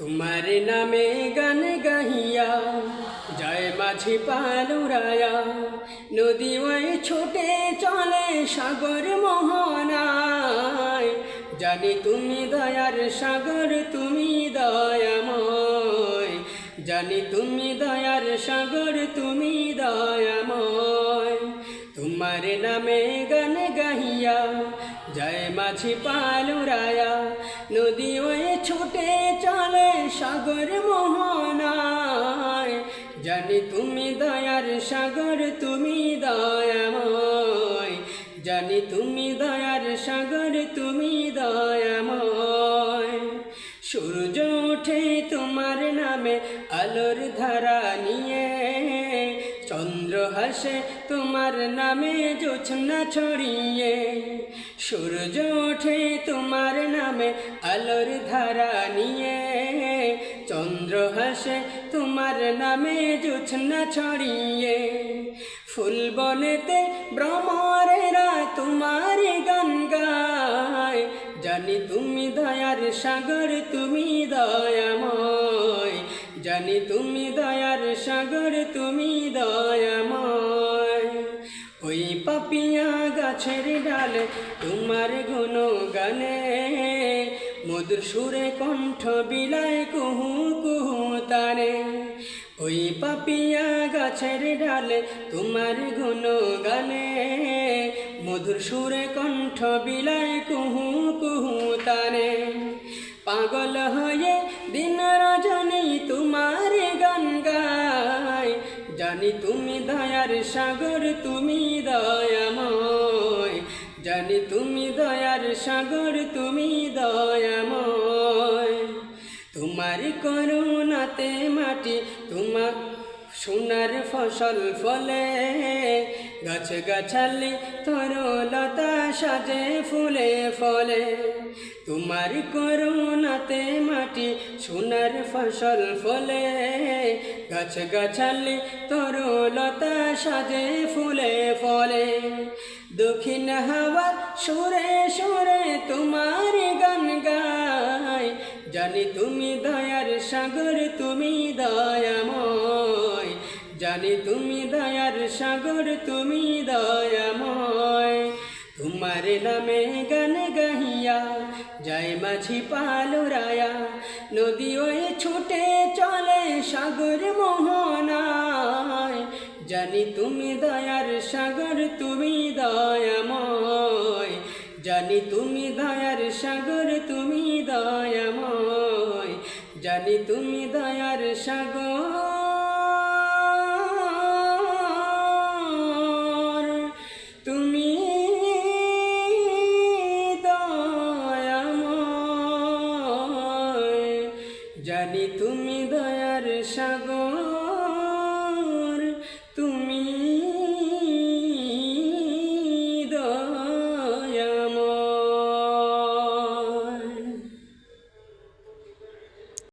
তোমার নামে গান গাহিয়া যায় মাঝি পালুরায়া, নদী ওই ছুটে চলে সাগর মোহনায়। জানি তুমি দয়ার সাগর, তুমি দয়াময়। জানি তুমি দয়ার সাগর, তুমি দয়াময়। তোমার নামে গান গাহিয়া যায় মাঝি পালুরায়া, নদী ওই ছুটে চলে সাগর মোহনায়। জানি তুমি দয়ার সাগর, তুমি দয়াময়। জানি তুমি দয়ার সাগর, তুমি দয়াময়। সূর্য ওঠে তোমার নামে আলোর ধারা নিয়ে, চন্দ্র হাসে তোমার নামে জোছনা ছড়িয়ে। সূর্য ওঠে তোমার নামে আলোর ধারা নিয়ে, চন্দ্র হাসে তোমার নামে জোছনা ছড়িয়ে। ফুল বনেতে ভ্রমরেরা তোমার গান গায়। জানি তুমি দয়ার সাগর, তুমি দয়াময়। জানি তুমি দয়ার সাগর, তুমি দয়াময়। ওই পাপিয়া গাছের ডালে তোমার গুণগানে, মধুর সুরে কণ্ঠ বিলায় কুহু কুহু তারে। ওই পাপিয়া গাছের ডালে তোমার গুণগানে, মধুর সুরে কণ্ঠ বিলায় কুহু কুহু তারে। পাগল হয়ে দিন রজনী তোমার গান গায়। জানি তুমি দয়ার সাগর, তুমি দয়াময়। জানি তুমি দয়ার সাগর, তুমি দয়াময়। তোমার করুণাতে মাটি তোমার সোনার ফসল ফলে, গাছ গাছালি তরুলতা সাজে ফুলে ফলে। তোমার করুণাতে মাটি সোনার ফসল ফলে, গাছ গাছালি তরুলতা সাজে ফুলে ফলে। দক্ষিণ হাওয়ার সুরে সুরে তোমার গান গায়। জানি তুমি দয়ার সাগর, তুমি দয়াময়। জানি তুমি দয়ার সাগর, তুমি দয়াময়। তোমার নামে গান গাহিয়া যায় মাঝি পালুরায়া, নদী ওই ছুটে চলে সাগর মোহনায়। জানি তুমি দয়ার সাগর, তুমি দয়াময়। জানি তুমি দয়ার সাগর, তুমি দয়াময়। জানি তুমি দয়ার সাগর, তুমি দয়াময়। জানি তুমি দয়ার সাগর।